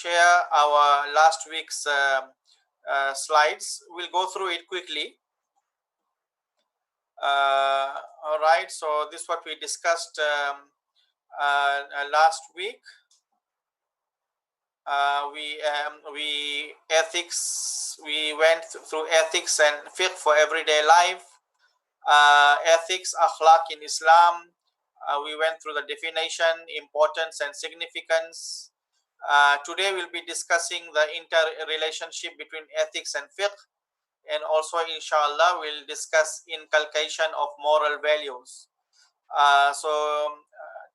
share our last week's slides. We'll go through it quickly. All right, so this is what we discussed last week. We ethics. We went through ethics and fiqh for everyday life. Ethics, akhlaq in Islam. We went through the definition, importance, and significance. Today we'll be discussing the interrelationship between ethics and fiqh, and also inshallah we'll discuss inculcation of moral values.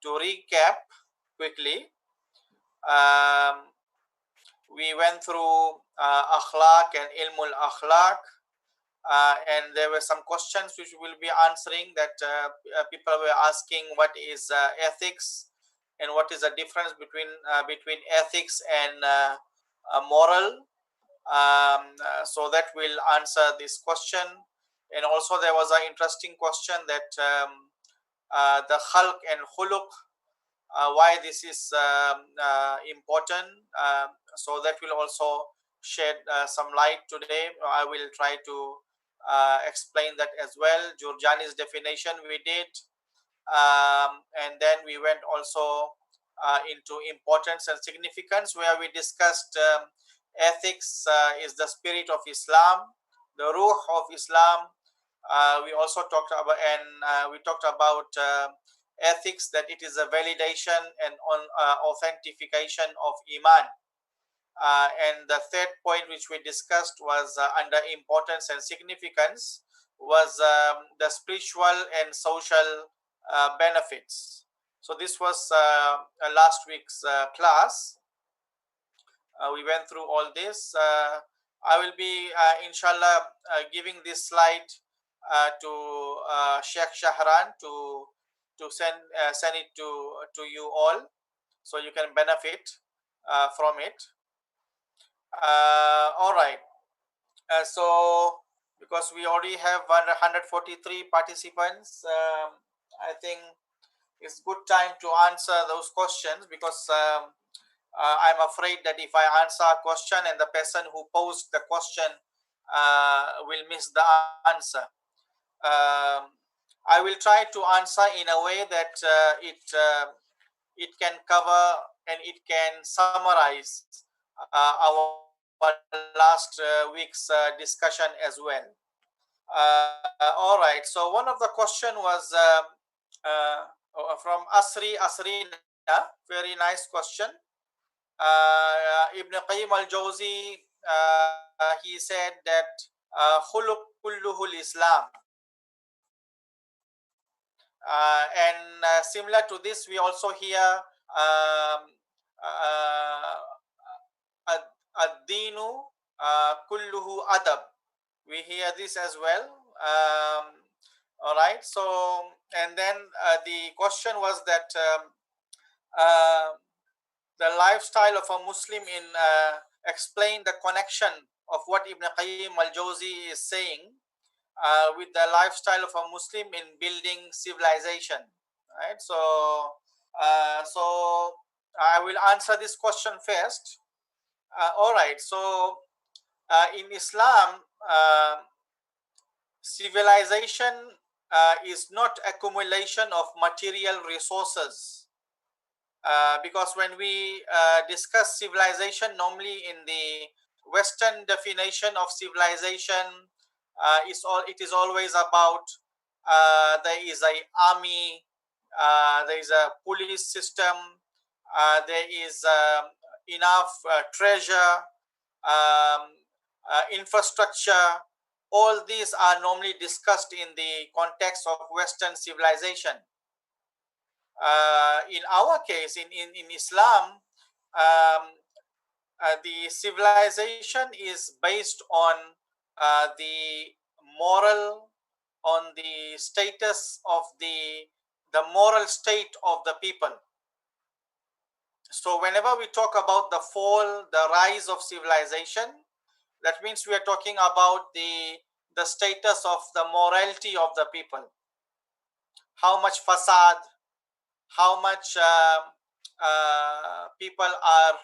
To recap quickly, we went through akhlaq and ilmul akhlaq, and there were some questions which we'll be answering that people were asking, what is ethics and what is the difference between ethics and moral. So that will answer this question. And also there was an interesting question that the khalq and khuluq, why this is important. So that will also shed some light today. I will try to explain that as well. Jurjani's definition we did, and then we went also into importance and significance, where we discussed ethics is the spirit of Islam, the ruh of Islam. We also talked about, and we talked about ethics, that it is a validation and authentication of iman. And the third point which we discussed was under importance and significance was the spiritual and social benefits. So this was last week's class. We went through all this. I will be inshallah giving this slide to Sheikh Shahran to send it to you all, so you can benefit from it. All right. So because we already have 143 participants, I think it's good time to answer those questions, because I'm afraid that if I answer a question and the person who posed the question will miss the answer. I will try to answer in a way that it can cover and it can summarize our last week's discussion as well. All right. So one of the question was from Asrina. Very nice question. Ibn Qayyim al-Jawzi, he said that khuluq kulluhul Islam. And similar to this, we also hear ad-dinu kulluhu adab. We hear this as well. All right. So, and then the question was that the lifestyle of a Muslim in explain the connection of what Ibn Qayyim al-Jawzi is saying with the lifestyle of a Muslim in building civilization, right? So, so I will answer this question first. All right. So, in Islam, civilization is not accumulation of material resources. Because when we discuss civilization, normally in the Western definition of civilization, it is always about there is an army, there is a police system, there is enough treasure, infrastructure. All these are normally discussed in the context of Western civilization. In our case, in Islam, the civilization is based on the moral, on the status of the moral state of the people. So whenever we talk about the fall, the rise of civilization, that means we are talking about the status of the morality of the people. How much fasad, how much people are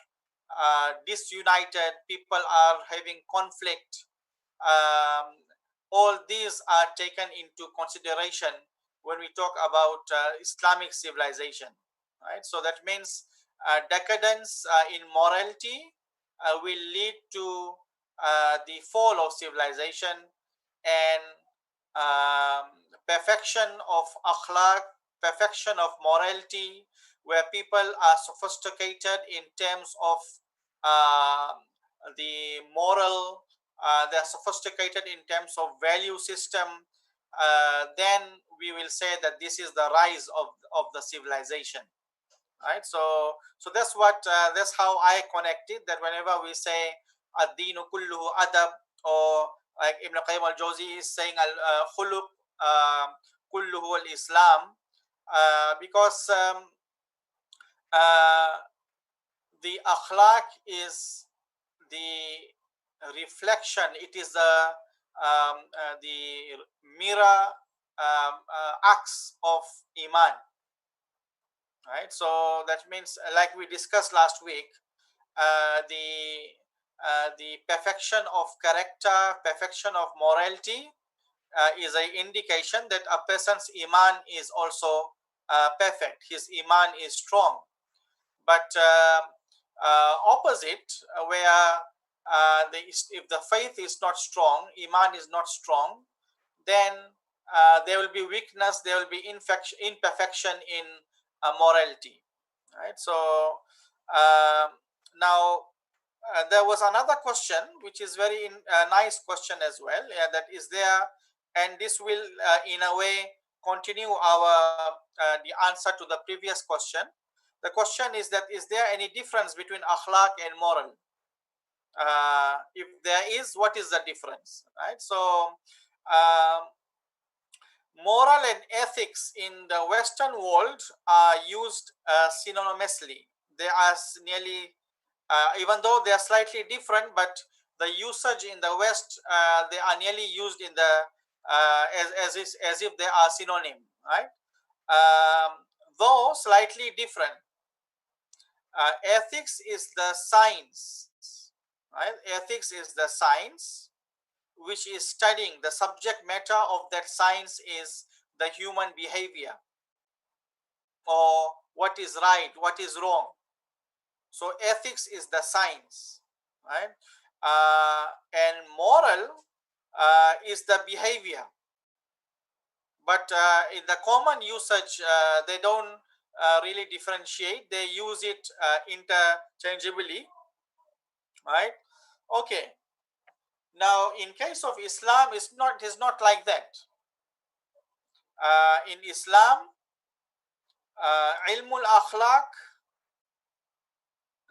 disunited, people are having conflict. All these are taken into consideration when we talk about Islamic civilization, right? So that means decadence in morality will lead to the fall of civilization, and perfection of akhlaq, perfection of morality, where people are sophisticated in terms of uh, the moral, they are sophisticated in terms of value system, then we will say that this is the rise of the civilization, right? So that's what that's how I connect it, that whenever we say ad-dinu kulluhu adab, or like Ibn Qayyim al-Jawzi is saying khuluq kulluhu al-Islam, because uh, the akhlaq is the reflection, it is the mirror acts of iman, right? So that means, like we discussed last week, the perfection of character, perfection of morality is an indication that a person's iman is also perfect, his iman is strong. But opposite, where if the faith is not strong, iman is not strong, then there will be weakness, there will be imperfection in morality, right? So now there was another question which is very nice question as well, that is there, and this will in a way continue our the answer to the previous question. The question is that, is there any difference between akhlaq and moral? If there is, what is the difference, right? So moral and ethics in the Western world are used synonymously. They are nearly, even though they are slightly different, but the usage in the West, they are nearly used in the as if they are synonym, right? Though slightly different. Ethics is the science, right? Ethics is the science which is studying, the subject matter of that science is the human behavior, or what is right, what is wrong. So ethics is the science, right? And moral is the behavior. But in the common usage, they don't really differentiate. They use it interchangeably, right? Okay. Now, in case of Islam, it is not like that. In Islam, ilmul akhlaq,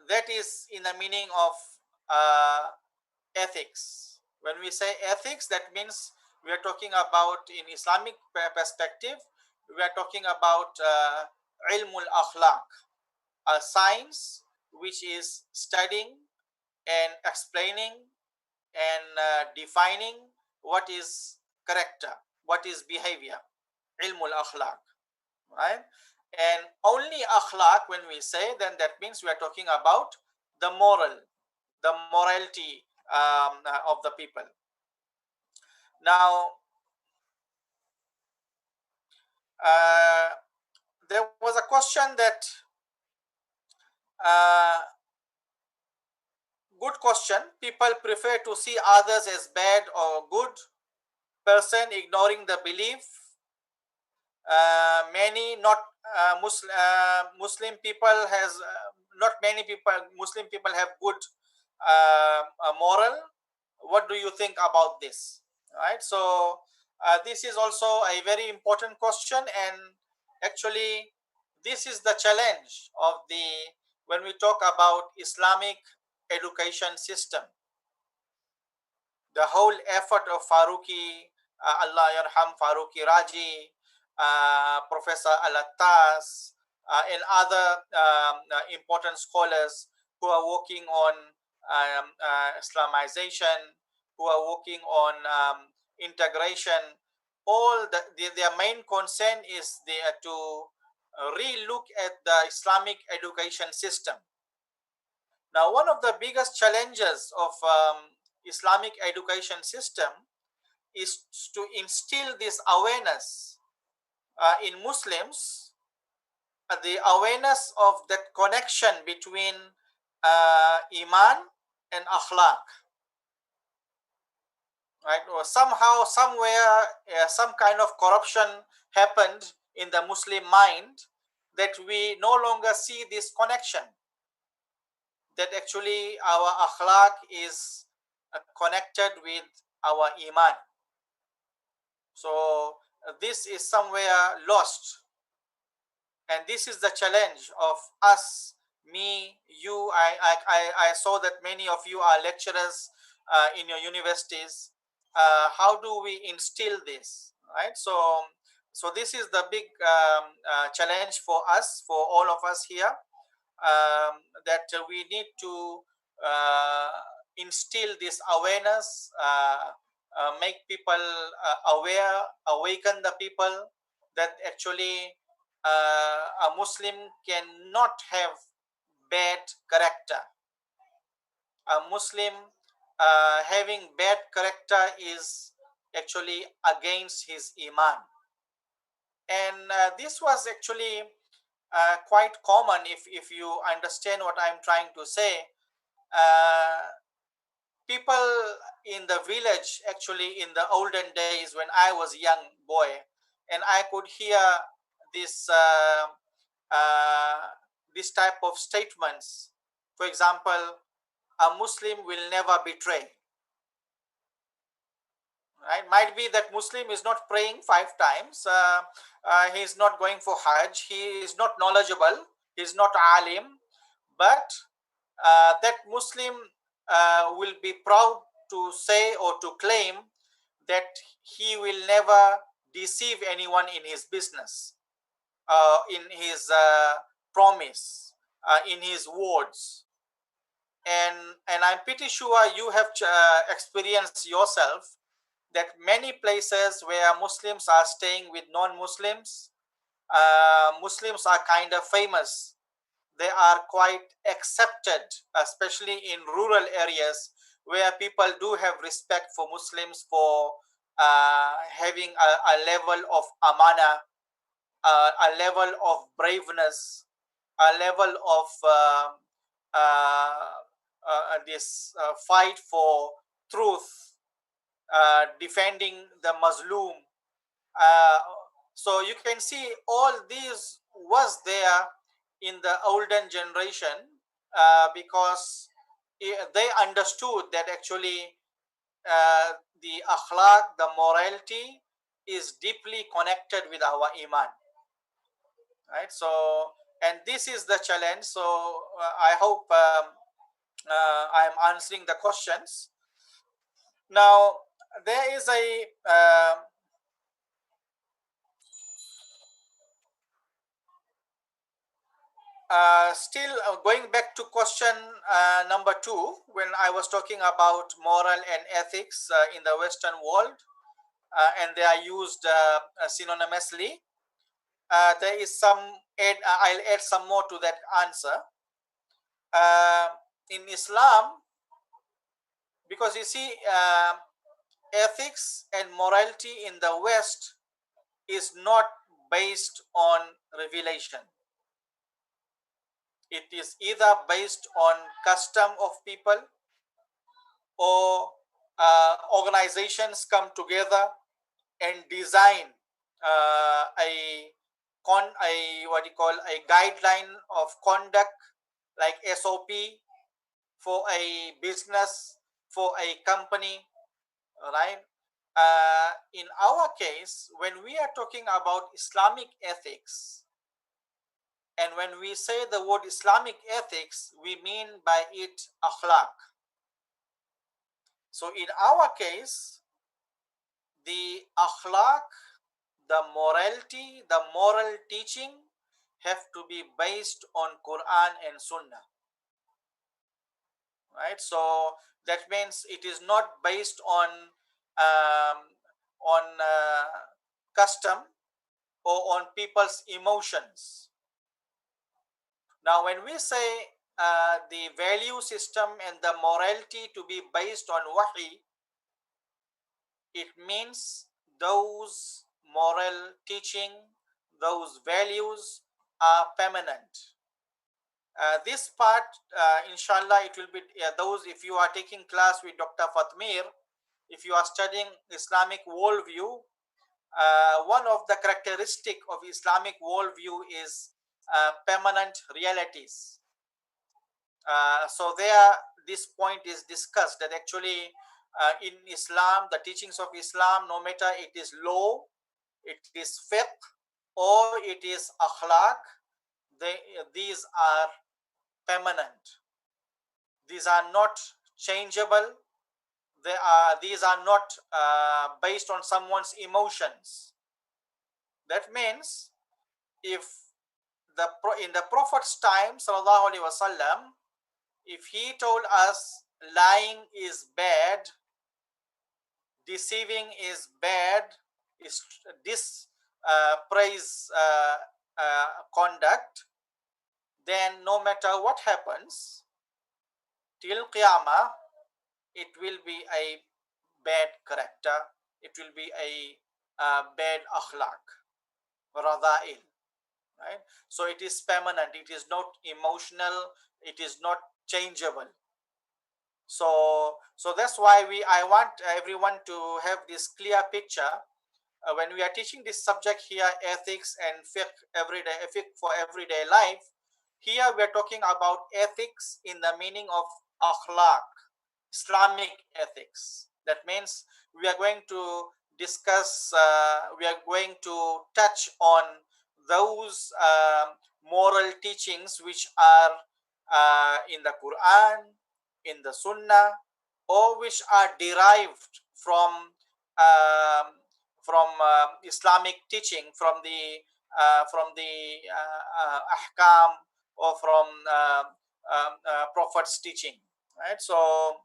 that is in the meaning of ethics. When we say ethics, that means we are talking about, in Islamic perspective, we are talking about ilmul akhlaq, a science which is studying and explaining and defining what is character, what is behavior, ilmul akhlaq, right? And only akhlaq, when we say, then that means we are talking about the moral, the morality of the people. Now, there was a question that, good question, people prefer to see others as bad or good person, ignoring the belief. Many not Muslim people has not many people Muslim people have good moral. What do you think about this, right? So this is also a very important question, and actually this is the challenge of the, when we talk about Islamic education system, the whole effort of Faruqi, Allah Yarham Faruqi Raji, Professor Alattas, and other important scholars who are working on Islamization, who are working on integration. All their main concern is to re-look at the Islamic education system. Now, one of the biggest challenges of Islamic education system is to instill this awareness in Muslims, the awareness of that connection between iman and akhlaq, right? Or somehow, somewhere, some kind of corruption happened in the Muslim mind that we no longer see this connection, that actually our akhlaq is connected with our iman. So this is somewhere lost, and this is the challenge of us, me, you. I saw that many of you are lecturers in your universities. How do we instill this, right? So this is the big challenge for us, for all of us here, that we need to uh, instill this awareness, make people aware, awaken the people that actually a Muslim cannot have bad character. A Muslim having bad character is actually against his iman. And this was actually quite common, if you understand what I'm trying to say. Uh, People in the village, actually in the olden days when I was a young boy, and I could hear this uh, this type of statements. For example, a Muslim will never betray. Right? Might be that Muslim is not praying 5 times. He is not going for Hajj. He is not knowledgeable. He is not alim. But that Muslim will be proud to say or to claim that he will never deceive anyone in his business, in his promise, in his words. And I'm pretty sure you have experienced yourself that many places where Muslims are staying with non-Muslims, Muslims are kind of famous. They are quite accepted, especially in rural areas where people do have respect for Muslims, for having a level of amana, a level of braveness, a level of this fight for truth, defending the Muslim. Uh, so you can see all these was there in the olden generation, because they understood that actually the akhlaq, the morality, is deeply connected with our iman, right? So, and this is the challenge. So I hope I'm answering the questions. Now there is a still going back to question number 2, when I was talking about moral and ethics in the Western world, and they are used synonymously. There is some I'll add some more to that answer. Uh, in Islam, because you see, ethics and morality in the West is not based on revelation. It is either based on custom of people, or organizations come together and design a what you call a guideline of conduct, like SOP, for a business, for a company, right? In our case, when we are talking about Islamic ethics, and when we say the word Islamic ethics, we mean by it akhlaq. So in our case, the akhlaq, the morality, the moral teaching have to be based on Quran and Sunnah, right? So that means it is not based um, custom or on people's emotions. Now, when we say the value system and the morality to be based on wahi, it means those moral teaching, those values are permanent. This part, inshallah, it will be those, if you are taking class with Dr. Fatmir, if you are studying Islamic worldview, one of the characteristic of Islamic worldview is permanent realities. So there, this point is discussed that actually in Islam, the teachings of Islam, no matter it is law, it is fiqh, or it is akhlaq, these are permanent. These are not changeable. These are not based on someone's emotions. That means if in the Prophet's time, sallallahu alaihi wasallam, if he told us lying is bad, deceiving is bad, is this praise conduct, then no matter what happens till Qiyamah, it will be a bad character, it will be a bad akhlaq, radha'il, right? So it is permanent, it is not emotional, it is not changeable. So that's why I want everyone to have this clear picture when we are teaching this subject here, ethics and fiqh fiqh for everyday life. Here we are talking about ethics in the meaning of akhlaq, Islamic ethics. That means we are going to discuss, we are going to touch on those moral teachings which are in the Quran, in the Sunnah, or which are derived um, Islamic teaching, from the ahkam, or from Prophet's teaching, right? So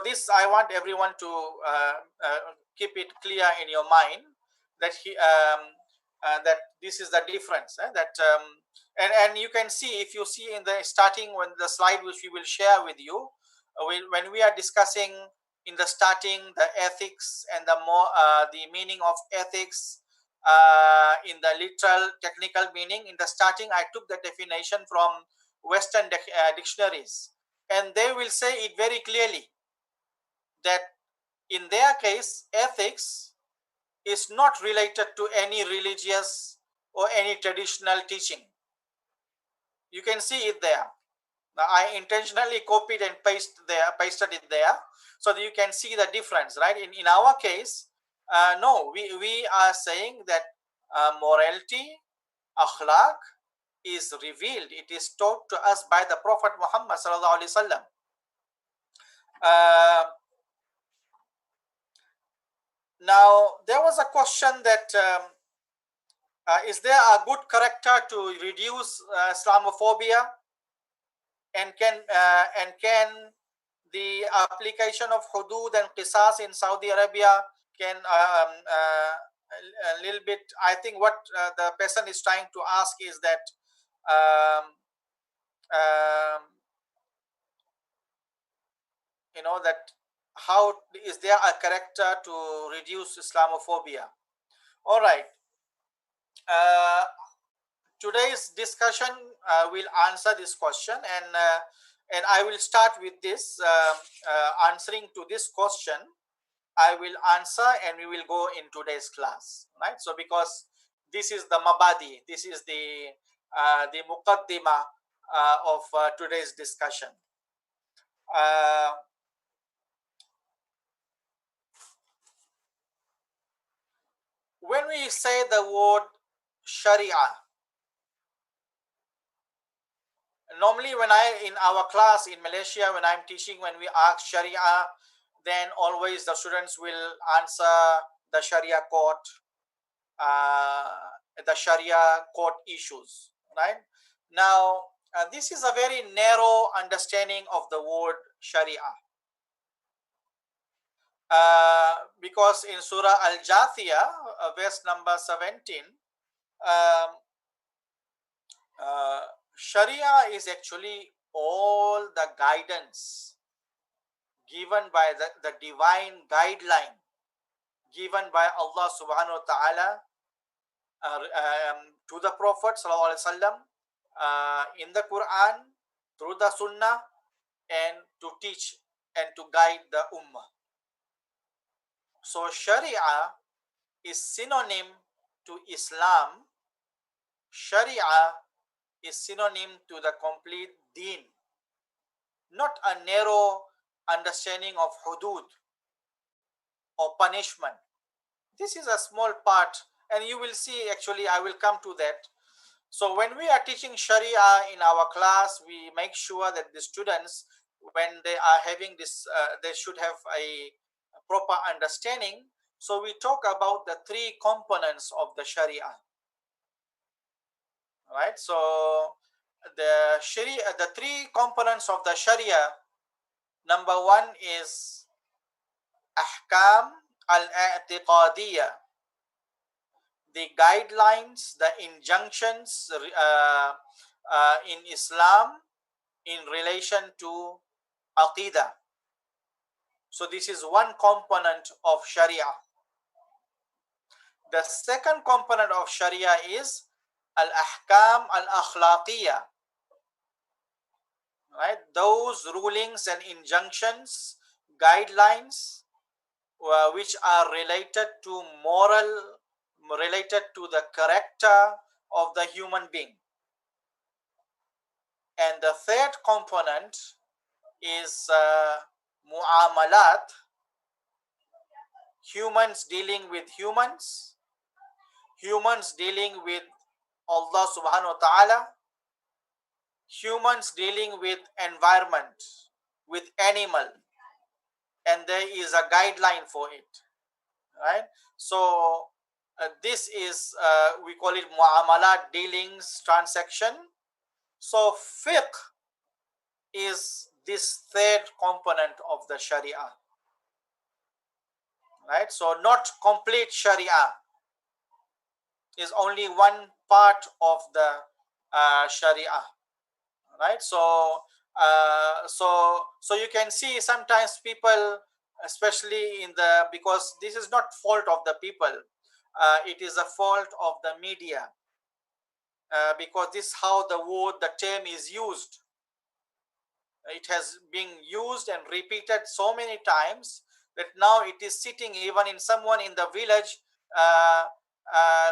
this I want everyone to keep it clear in your mind that that this is the difference, that and you can see, if you see in the starting, when the slide which we will share with you, when we are discussing in the starting the ethics and the meaning of ethics in the literal technical meaning, in the starting I took the definition from Western dictionaries, and they will say it very clearly that in their case ethics is not related to any religious or any traditional teaching. You can see it there. Now, I intentionally copied and pasted it there so that you can see the difference, right? In our case, no, we are saying that morality, akhlaq, is revealed. It is taught to us by the Prophet Muhammad sallallahu alaihi wasallam. Now, there was a question that is there a good character to reduce Islamophobia, and can the application of hudud and qisas in Saudi Arabia can a little bit, I think what the person is trying to ask is that that how is there a character to reduce Islamophobia? All right. Today's discussion will answer this question, and I will start with this answering to this question. I will answer and we will go in today's class, right? So because this is the mabadi, this is the muqaddima of today's discussion. When we say the word Sharia, normally when in our class in Malaysia, when I'm teaching, when we ask Sharia, then always the students will answer the Sharia court, the Sharia court issues, right? Now, this is a very narrow understanding of the word Sharia. Because in Surah Al-Jathiyah, verse number 17, Sharia is actually all the guidance given by the divine guideline given by Allah subhanahu wa ta'ala to the Prophet sallallahu alaihi wasallam in the Quran, through the Sunnah, and to teach and to guide the Ummah. So Sharia is synonym to Islam. Sharia is synonym to the complete deen, not a narrow understanding of hudud or punishment. This is a small part, and you will see, actually I will come to that. So when we are teaching Sharia in our class, we make sure that the students, when they are having this, they should have a proper understanding. So we talk about the three components of the Sharia, right? So the Sharia, the three components of the Sharia, number one is Ahkam al-I'tiqadiyya, the guidelines, the injunctions in Islam in relation to Aqidah. So this is one component of Sharia. The second component of Sharia is Al-Ahkam Al-Akhlaqiyya, right? Those rulings and injunctions, guidelines, which are related to moral, related to the character of the human being. And the third component is mu'amalat, humans dealing with humans, humans dealing with Allah subhanahu wa ta'ala, humans dealing with environment, with animal, and there is a guideline for it, right? So this is, we call it mu'amalat, dealings, transaction. So fiqh is this third component of the Sharia, right? So not complete Sharia, is only one part of the Sharia, right? So so you can see sometimes people, especially in the, because this is not fault of the people, it is a fault of the media, because this is how the word, the term is used. It has been used and repeated so many times that now it is sitting even in someone in the village. uh, uh,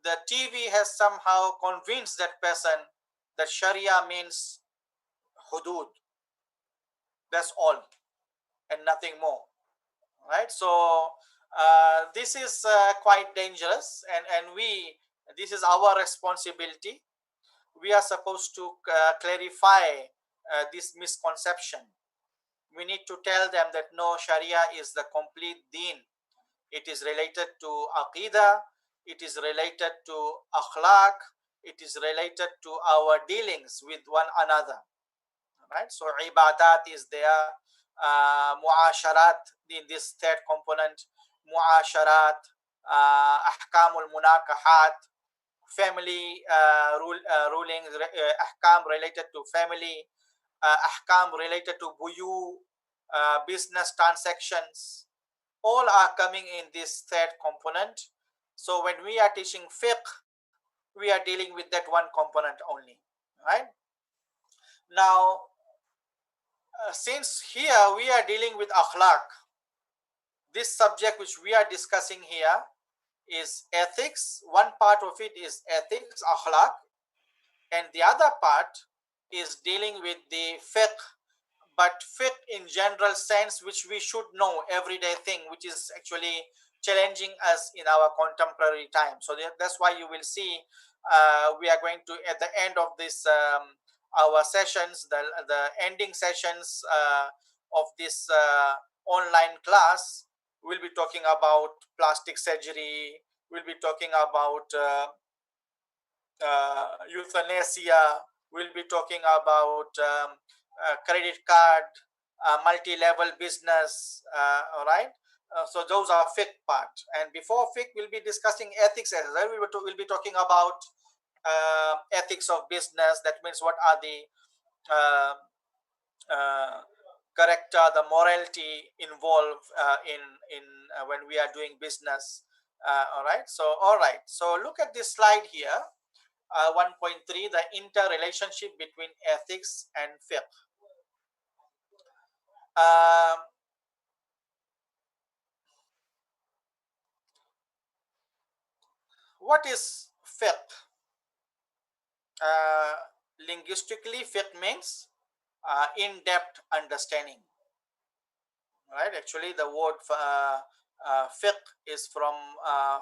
the TV has somehow convinced that person that Sharia means hudud. That's all and nothing more, right? So this is quite dangerous, and this is our responsibility. We are supposed to clarify this misconception. We need to tell them that no, Sharia is the complete deen. It is related to aqidah, it is related to akhlaq, it is related to our dealings with one another, right? So ibadat is there, muasharat in this third component, muasharat, ahkamul munakahat, family rulings, ahkam related to family, ahkam related to buyu, business transactions, all are coming in this third component. So when we are teaching fiqh, we are dealing with that one component only, right? Now, since here we are dealing with akhlaq, this subject which we are discussing here is ethics. One part of it is ethics, akhlaq, and the other part is dealing with the fiqh, but fiqh in general sense, which we should know, everyday thing, which is actually challenging us in our contemporary time. So that's why you will see we are going to, at the end of this our sessions, the ending sessions of this online class, we'll be talking about plastic surgery, we'll be talking about euthanasia, we'll be talking about credit card, multi-level business, all right? So those are fiqh part. And before fiqh, we'll be discussing ethics as well. We'll be talking about ethics of business. That means what are the uh, uh, character, the morality involved in when we are doing business. All right. So look at this slide here. 1.3, the interrelationship between ethics and fiqh. Um, what is fiqh? Uh, Linguistically, fiqh means in-depth understanding. Right? Actually, the word fiqh is from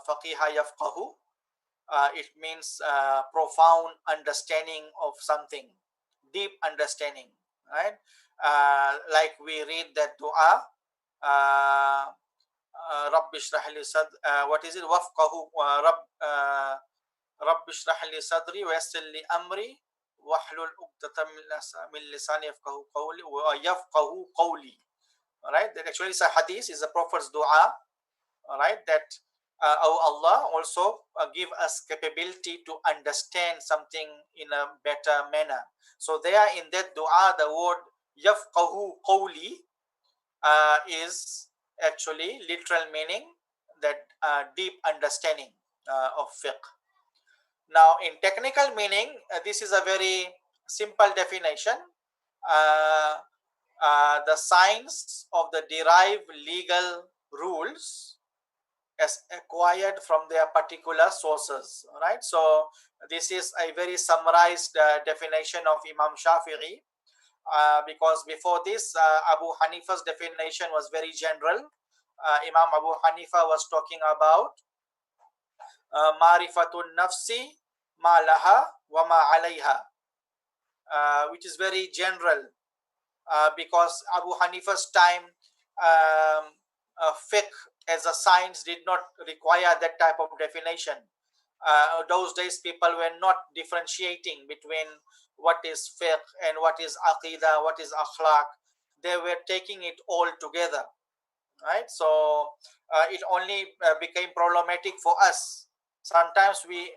faqiha yafqahu. It means profound understanding of something, deep understanding. Right? Like we read that dua. رب اشرح لي what is it وفقه رب اشرح لي صدري ويسر لي امري واحلل عقدة من لساني يفقهوا قولي ويفقهوا قولي. All right, that actually is a hadith, is a prophet's dua. All right, that oh Allah also give us capability to understand something in a better manner. So there in that dua, the word yafqahu qawli is actually literal meaning that deep understanding of fiqh. Now in technical meaning, this is a very simple definition. uh, the science of the derived legal rules as acquired from their particular sources. Right, so this is a very summarized definition of Imam Shafi'i, because before this, Abu Hanifa's definition was very general. Imam Abu Hanifa was talking about marifatun nafsi ma laha wa ma alayha, which is very general, because Abu Hanifa's time, fiqh as a science did not require that type of definition. Those days people were not differentiating between what is fiqh and what is aqidah, what is akhlaq. They were taking it all together, right? So it only became problematic for us. Sometimes we,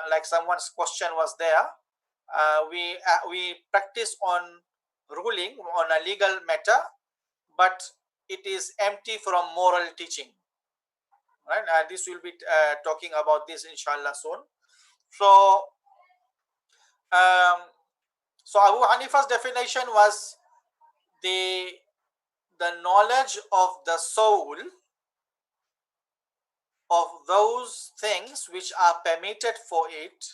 like someone's question was there, we practice on ruling on a legal matter, but it is empty from moral teaching, right? This will be talking about this inshallah soon. So um, so Abu Hanifa's definition was the knowledge of the soul of those things which are permitted for it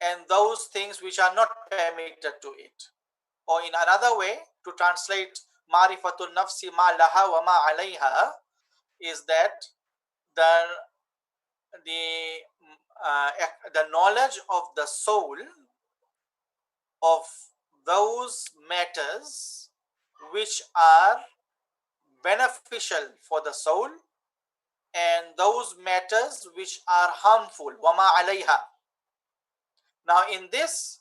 and those things which are not permitted to it. Or in another way, to translate marifatul nafsi ma laha wa ma alayha, is that the the the knowledge of the soul of those matters which are beneficial for the soul and those matters which are harmful, wama alayha. Now in this,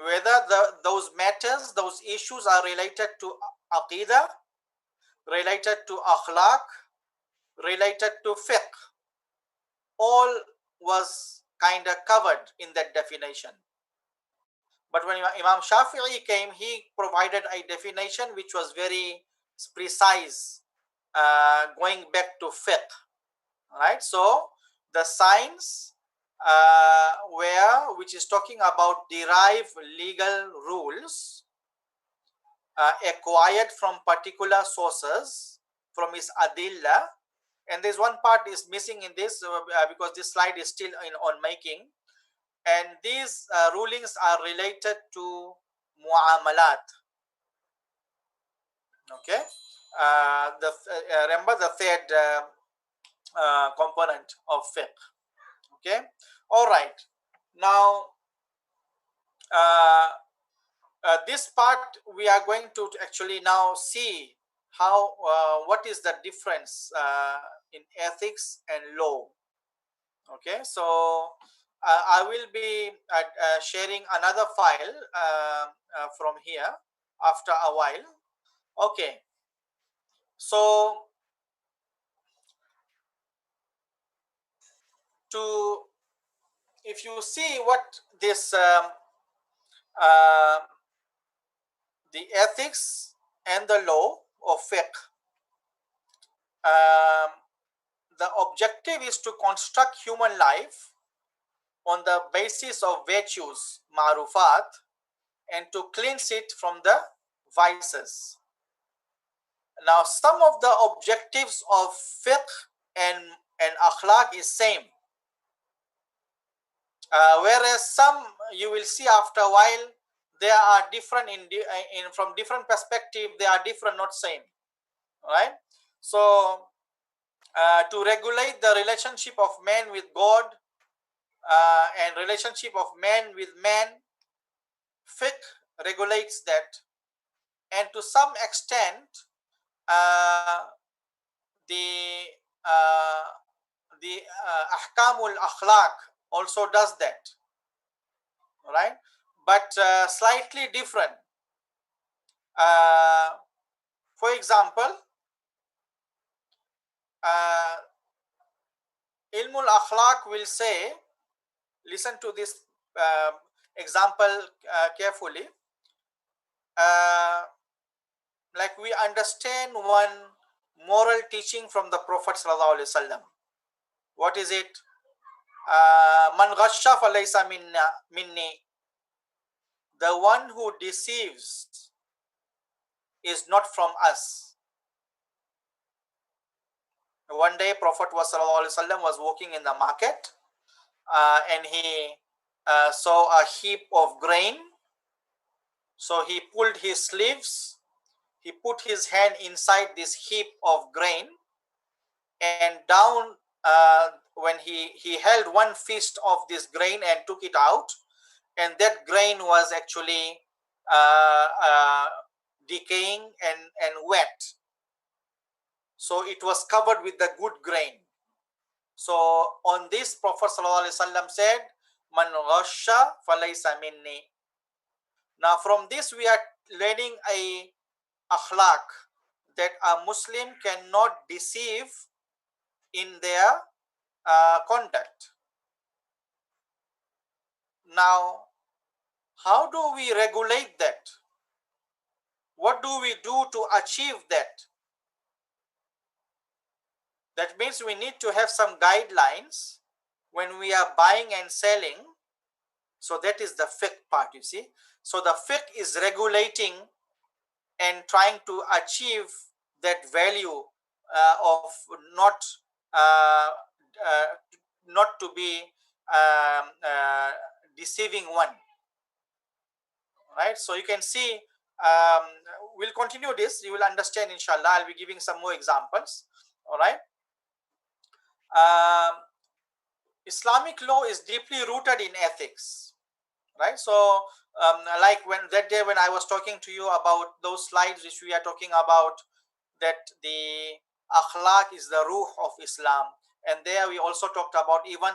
whether those matters, those issues are related to aqidah, related to akhlaq, related to fiqh, all was kind of covered in that definition. But when Imam Shafi'i came, he provided a definition which was very precise, going back to fiqh. Right, so the science which is talking about derived legal rules acquired from particular sources from his adilla, and there's one part is missing in this because this slide is still on making, and these rulings are related to muamalat. Okay, remember the third component of fiqh. Okay, all right. Now this part we are going to actually now see how what is the difference in ethics and law. Okay, so I will be sharing another file from here after a while. Okay, so to if you see what this uh, the ethics and the law of fiqh, um, the objective is to construct human life on the basis of virtues, marufat, and to cleanse it from the vices. Now, some of the objectives of fiqh and akhlaq is same, whereas some you will see after a while they are different in from different perspective. They are different, not same, right? So, to regulate the relationship of man with God and relationship of man with man, fiqh regulates that, and to some extent, uh, the uh, ahkamul akhlaq also does that, right? But slightly different. Uh, for example, uh, ilmul akhlaq will say, listen to this example carefully. Like we understand one moral teaching from the Prophet sallallahu alaihi wasallam. What is it? Man ghasha falaysa minni. The one who deceives is not from us. One day Prophet was walking in the market and he saw a heap of grain. So he pulled his sleeves, he put his hand inside this heap of grain, and down when he held one fist of this grain and took it out, and that grain was actually decaying and wet. So it was covered with the good grain. So on this, Prophet ﷺ said, Man ghasha falaysa minni. Now from this we are learning a akhlaq, that a Muslim cannot deceive in their conduct. Now, how do we regulate that? What do we do to achieve that? That means we need to have some guidelines when we are buying and selling. So that is the fiqh part, you see. So the fiqh is regulating and trying to achieve that value of not uh, uh, not to be deceiving one, right? So you can see, we'll continue this, you will understand inshallah. I'll be giving some more examples. All right. Islamic law is deeply rooted in ethics, right? So like when that day when I was talking to you about those slides which we are talking about, that the akhlaq is the ruh of Islam, and there we also talked about even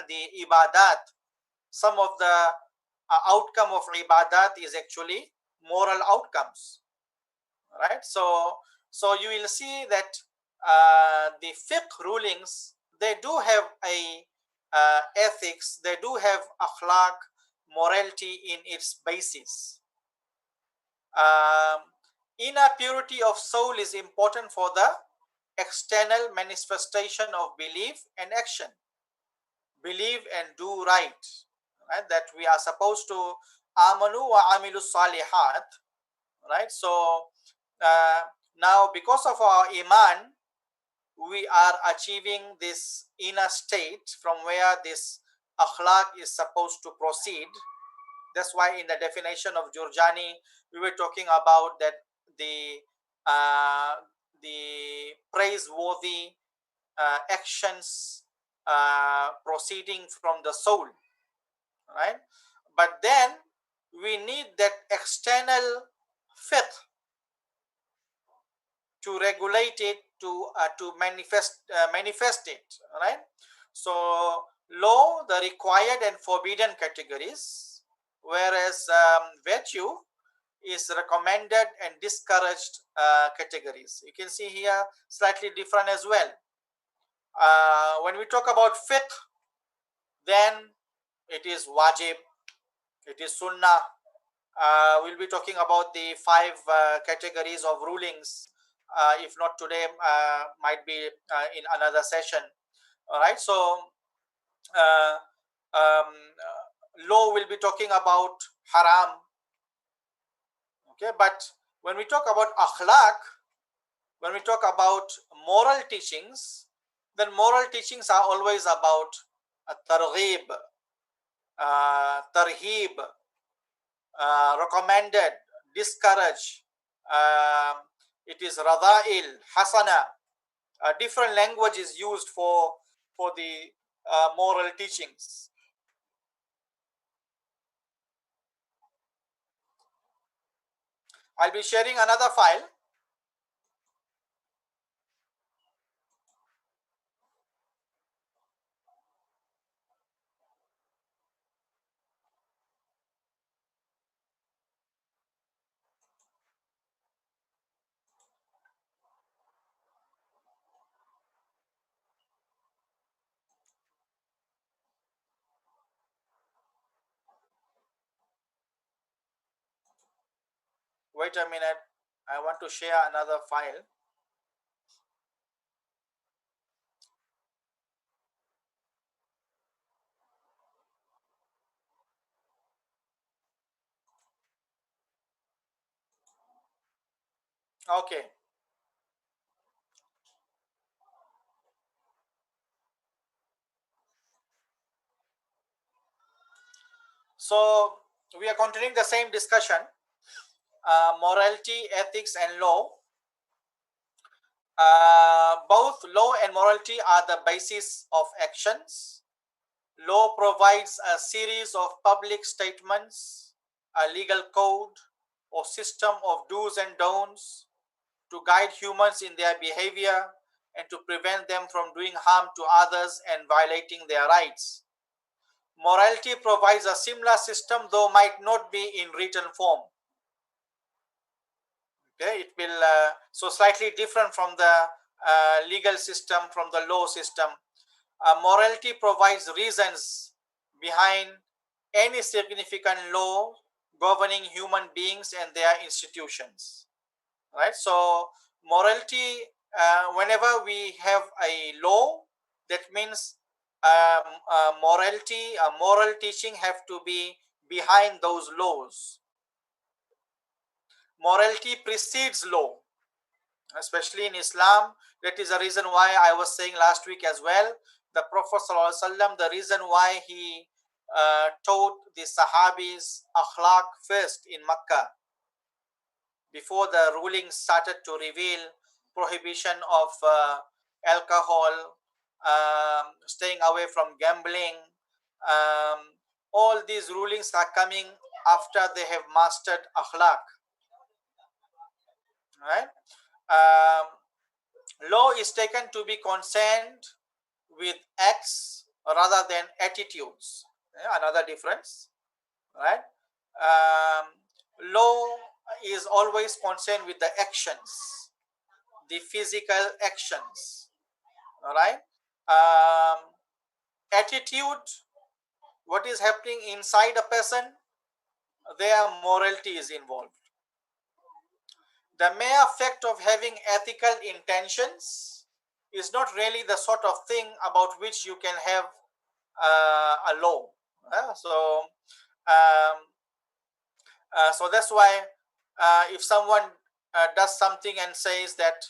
the ibadat. Some of the outcome of ibadat is actually moral outcomes, right? So you will see that the fiqh rulings, they do have a ethics, they do have akhlaq, morality in its basis. Inner purity of soul is important for the external manifestation of belief and action. Believe and do right, right? That we are supposed to amanu wa amilu salihat, right? So now because of our iman, we are achieving this inner state from where this akhlaq is supposed to proceed. That's why in the definition of Jurjani, we were talking about that the praiseworthy actions proceeding from the soul, right? But then we need that external fiqh to regulate it, to manifest it, right? So law, the required and forbidden categories, whereas virtue is recommended and discouraged categories. You can see here slightly different as well. When we talk about fiqh, then it is wajib, it is sunnah, We'll be talking about the 5 categories of rulings. If not today, might be in another session. All right. So, uh, um, law will be talking about haram. Okay, but when we talk about akhlaq, when we talk about moral teachings, then moral teachings are always about targhib, tarhib, recommended, discourage. It is rada'il, hasana. Different language is used for the moral teachings. I'll be sharing another file. Wait a minute. I want to share another file. Okay. So we are continuing the same discussion. Morality, ethics, and law. Both law and morality are the basis of actions. Law provides a series of public statements, a legal code, or system of do's and don'ts to guide humans in their behavior and to prevent them from doing harm to others and violating their rights. Morality provides a similar system, though might not be in written form. Okay, it will so slightly different from the legal system, from the law system. Morality provides reasons behind any significant law governing human beings and their institutions. Right. So morality, whenever we have a law, that means morality, moral teaching have to be behind those laws. Morality precedes law, especially in Islam. That is the reason why I was saying last week as well, the Prophet ﷺ, the reason why he taught the Sahabis akhlaq first in Makkah, before the ruling started to reveal prohibition of alcohol, staying away from gambling. All these rulings are coming after they have mastered akhlaq, right? Um, Law is taken to be concerned with acts rather than attitudes. Another difference, right? Law is always concerned with the actions, the physical actions. All right. Attitude, what is happening inside a person, their morality is involved. The mere fact of having ethical intentions is not really the sort of thing about which you can have a law. Um, so that's why if someone does something and says that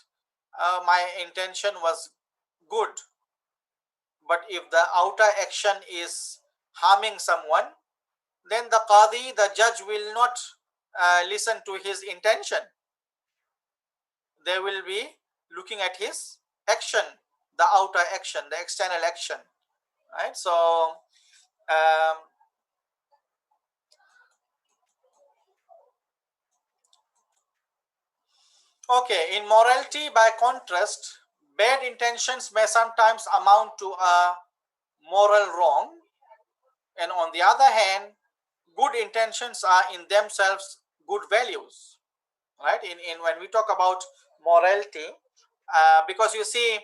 my intention was good, but if the outer action is harming someone, then the qadi, the judge, will not listen to his intention. They will be looking at his action, the outer action, the external action, right? So okay, in morality, by contrast, bad intentions may sometimes amount to a moral wrong, and on the other hand, good intentions are in themselves good values, right? In when we talk about morality, because you see,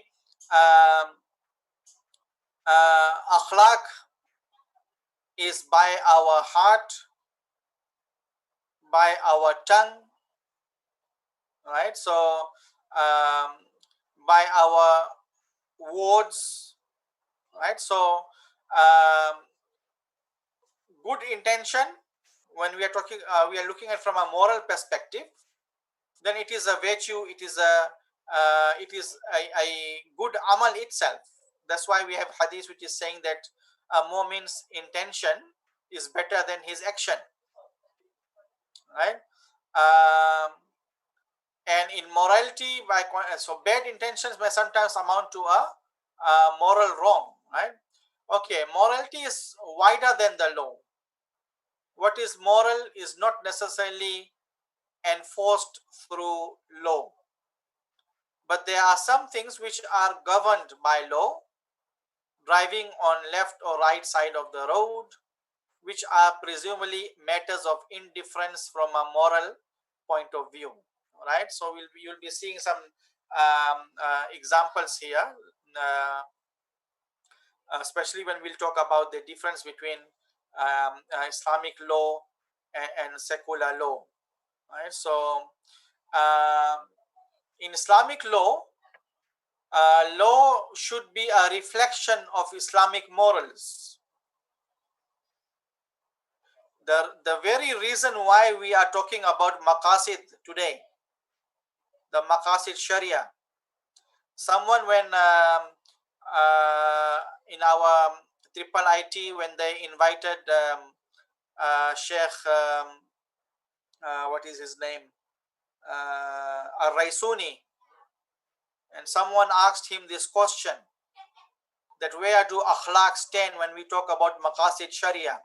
akhlaq is by our heart, by our tongue, right? So by our words, right? So good intention, when we are talking, we are looking at from a moral perspective, then it is a virtue, it is a good amal itself. That's why we have hadith which is saying that a mu'min's intention is better than his action, right? And in morality, so bad intentions may sometimes amount to a moral wrong, right? Okay, morality is wider than the law. What is moral is not necessarily enforced through law, but there are some things which are governed by law, driving on left or right side of the road, which are presumably matters of indifference from a moral point of view, right? So you'll be seeing some examples here, especially when we'll talk about the difference between Islamic law and secular law, right? So uh, in Islamic law, law should be a reflection of Islamic morals. The very reason why we are talking about maqasid today, the maqasid sharia, someone when in our triple IT, when they invited Sheikh, what is his name, Ar-Raisuni, and someone asked him this question, that where do akhlaq stand when we talk about maqasid sharia?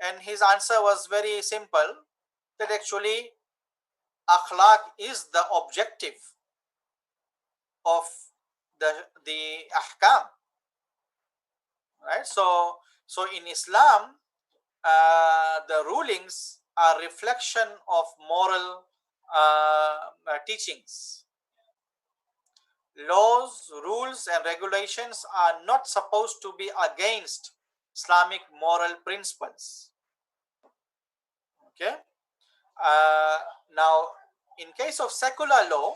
And his answer was very simple, that actually akhlaq is the objective of the ahkam, right? So in Islam, the rulings are reflection of moral teachings. Laws, rules, and regulations are not supposed to be against Islamic moral principles. Okay. Now, in case of secular law,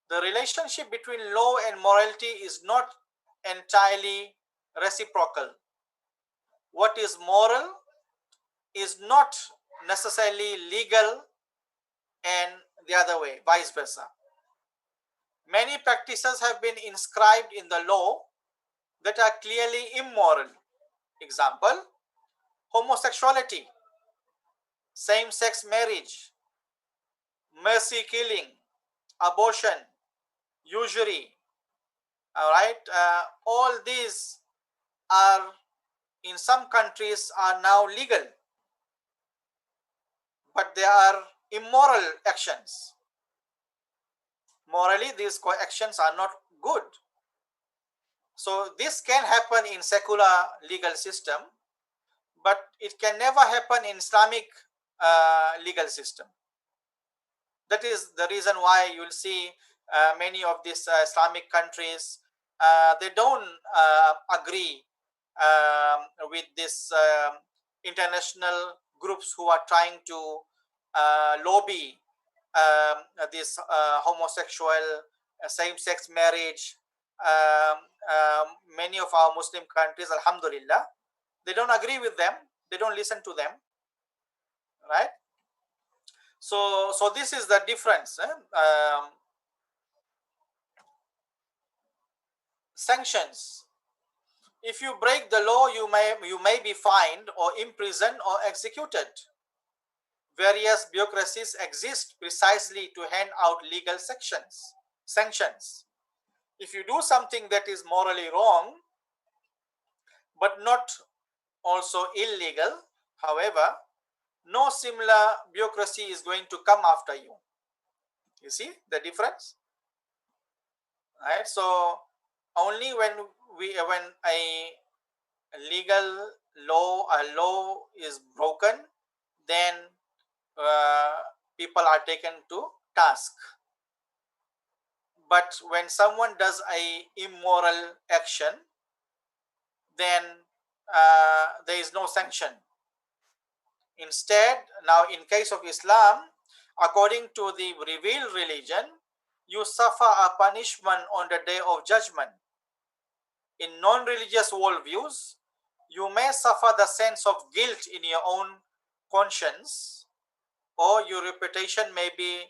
the relationship between law and morality is not entirely reciprocal. What is moral is not necessarily legal, and the other way, vice versa. Many practices have been inscribed in the law that are clearly immoral. Example, homosexuality, same-sex marriage, mercy killing, abortion, usury. All right, all these are in some countries are now legal, but they are immoral actions. Morally, these actions are not good. So this can happen in secular legal system, but it can never happen in Islamic legal system. That is the reason why you'll see many of these Islamic countries, they don't agree with this international groups who are trying to lobby this homosexual, same-sex marriage. Many of our Muslim countries, alhamdulillah, they don't agree with them, they don't listen to them, right? So this is the difference. Sanctions: if you break the law, you may be fined or imprisoned or executed. Various bureaucracies exist precisely to hand out legal sanctions. If you do something that is morally wrong but not also illegal, however, no similar bureaucracy is going to come after you. You see the difference, right? So only when a legal law is broken, then people are taken to task. But when someone does a immoral action, then there is no sanction. Instead, now in case of Islam, according to the revealed religion, you suffer a punishment on the day of judgment. In non-religious worldviews, you may suffer the sense of guilt in your own conscience, or your reputation may be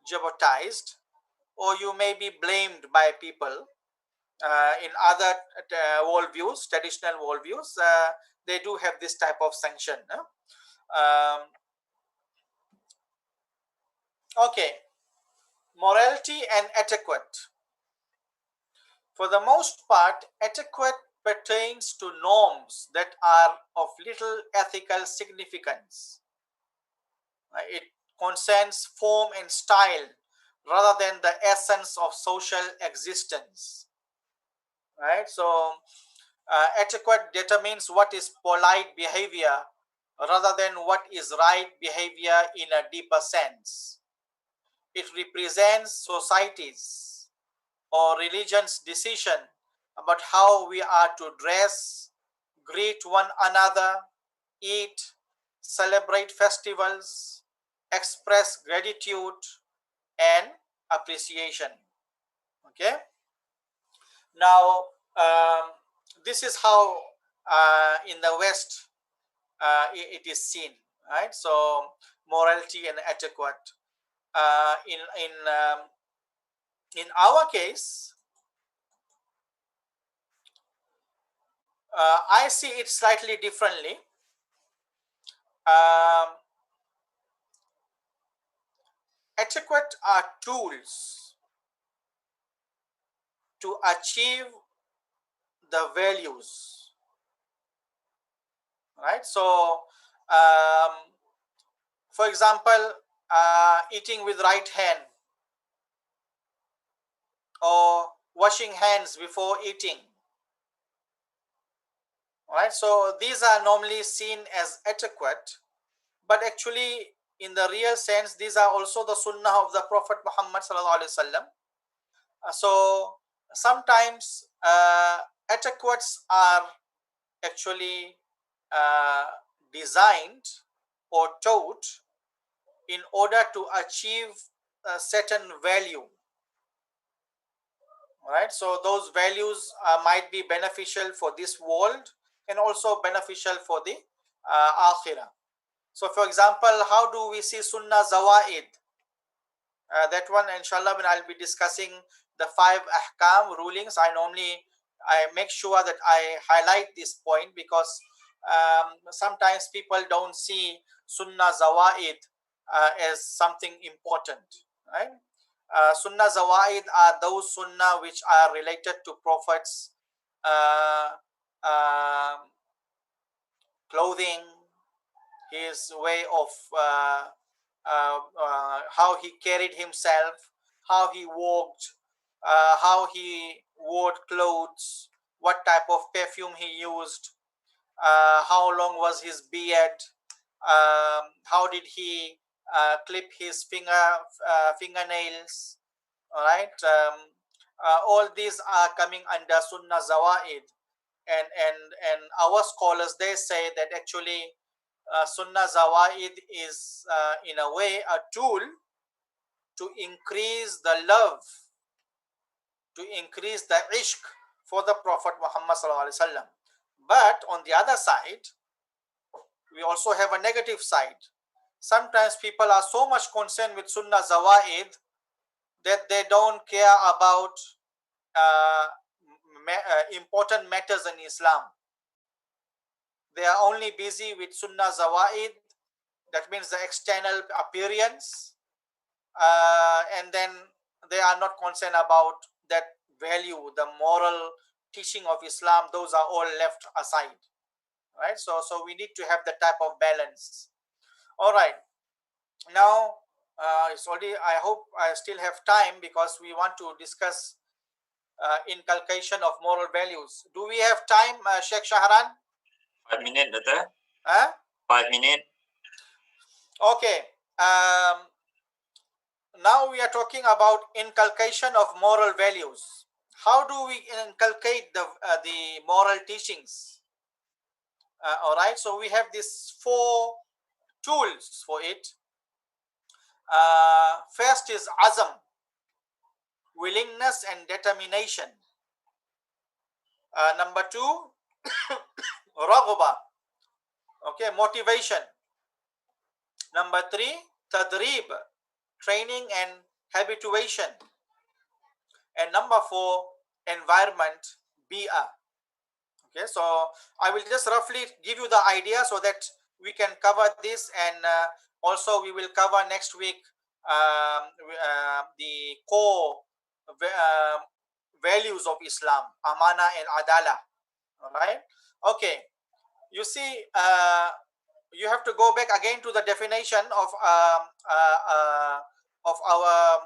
jeopardized, or you may be blamed by people. In other worldviews, traditional worldviews, they do have this type of sanction. Okay, morality and etiquette. For the most part, etiquette pertains to norms that are of little ethical significance. It concerns form and style rather than the essence of social existence. Right? So, etiquette determines what is polite behavior rather than what is right behavior in a deeper sense. It represents societies or religion's decision about how we are to dress, greet one another, eat, celebrate festivals, express gratitude and appreciation. Okay. Now, this is how in the West it is seen, right? So, morality and etiquette. In our case, I see it slightly differently. Um, Etiquette are tools to achieve the values, right? So, for example, eating with right hand or washing hands before eating, right? So these are normally seen as etiquette, but actually in the real sense, these are also the sunnah of the Prophet Muhammad sallallahu alaihi wasallam. So sometimes etiquettes are actually designed or taught in order to achieve a certain value, right? So those values might be beneficial for this world and also beneficial for the akhirah. So for example, how do we see sunnah zawaid? That one, inshallah, when I'll be discussing the 5 ahkam rulings, I make sure that I highlight this point because sometimes people don't see sunnah zawaid as something important, right? Sunnah zawaid are those sunnah which are related to Prophet's uh, uh, clothing, his way of how he carried himself, how he walked, how he wore clothes, what type of perfume he used, how long was his beard, how did he clip his fingernails, all right? All these are coming under Sunnah Zawaid, and our scholars, they say that actually Sunnah Zawaid is in a way a tool to increase the love, to increase the ishq for the Prophet Muhammad sallallahu alaihi wasallam. But on the other side, we also have a negative side. Sometimes people are so much concerned with Sunnah Zawaid that they don't care about important matters in Islam. They are only busy with Sunnah Zawaid, that means the external appearance, and then they are not concerned about that value, the moral teaching of Islam. Those are all left aside, right? So we need to have the type of balance. All right, now it's already, I hope I still have time because we want to discuss inculcation of moral values. Do we have time, Sheikh Shahran? 5 minutes, Doctor. Huh? 5 minutes. Okay. Now we are talking about inculcation of moral values. How do we inculcate the moral teachings? All right. So we have these 4 tools for it. First is azam, willingness and determination. Number two, raghba, okay, motivation. Number three, tadrib, training and habituation. And number four, environment, bi'ah. Okay, so I will just roughly give you the idea so that we can cover this, and also we will cover next week the core values of Islam, amana and adala. All right. Okay. You see, you have to go back again to the definition of our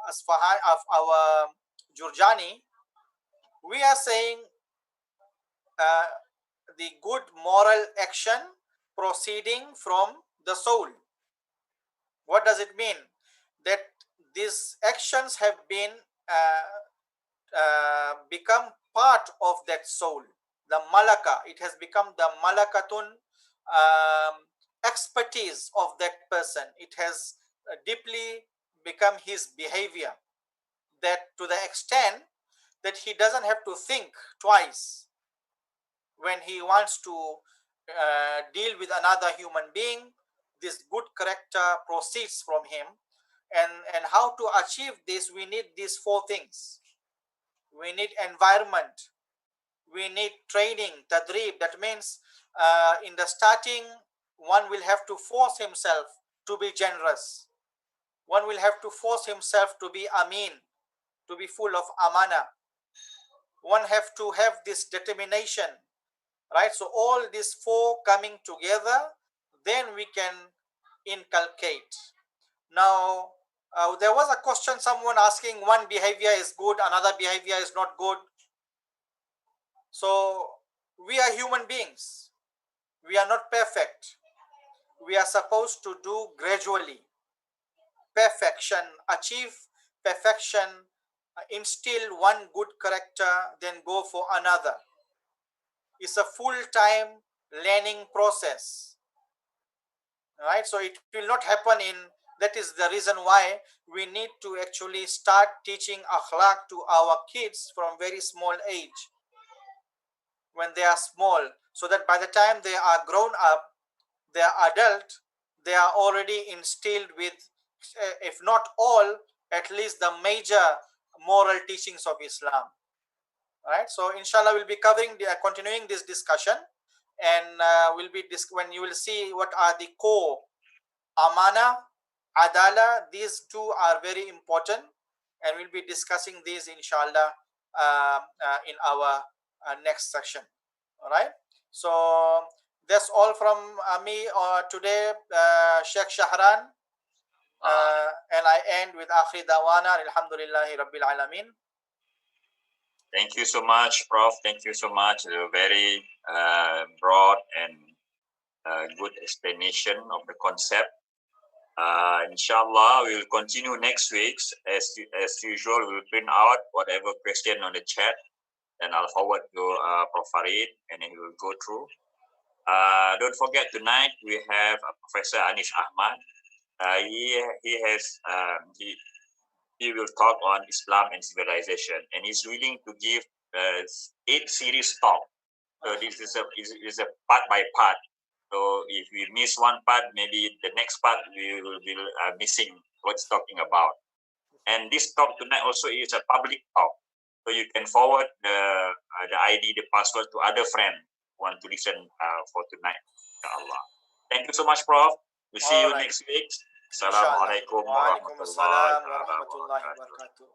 Asfahan, of our Jurjani. We are saying the good moral action proceeding from the soul. What does it mean? That these actions have been become part of that soul, the malaka. It has become the malakatun expertise of that person. It has deeply become his behavior, that to the extent that he doesn't have to think twice when he wants to deal with another human being. This good character proceeds from him. And how to achieve this? We need these four things. We need environment, we need training, tadrib. That means in the starting, one will have to force himself to be generous. One will have to force himself to be amin, to be full of amana. One have to have this determination, right? So all these four coming together, then we can inculcate. Now, there was a question, someone asking, one behavior is good, another behavior is not good. So we are human beings. We are not perfect. We are supposed to do gradually. Perfection, achieve perfection, instill one good character, then go for another. It's a full-time learning process. Right? So it will not happen in, that is the reason why we need to actually start teaching akhlaq to our kids from very small age, when they are small, so that by the time they are grown up, they are adult, they are already instilled with, if not all, at least the major moral teachings of Islam. Right? So inshallah we'll be covering continuing this discussion, and will be when you will see what are the core amana, adala. These two are very important, and we'll be discussing these inshallah in our next section. All right. So that's all from me today, Sheikh Shahran. And I end with akhir dawana alhamdulillahi rabbil alamin. Thank you so much, Prof. Thank you so much. A very broad and good explanation of the concept. Inshallah, we will continue next week. As usual, we will print out whatever question on the chat, and I'll forward to Prof. Farid, and then he will go through. Don't forget, tonight we have Professor Anish Ahmad. He will talk on Islam and civilization, and he's willing to give 8 series talk. So this is a part by part. So if we miss one part, maybe the next part we will be missing what's talking about. And this talk tonight also is a public talk, so you can forward the ID, the password to other friends who want to listen for tonight. Inshallah. Thank you so much, Prof. We'll see you next week. Assalamualaikum warahmatullahi wabarakatuh.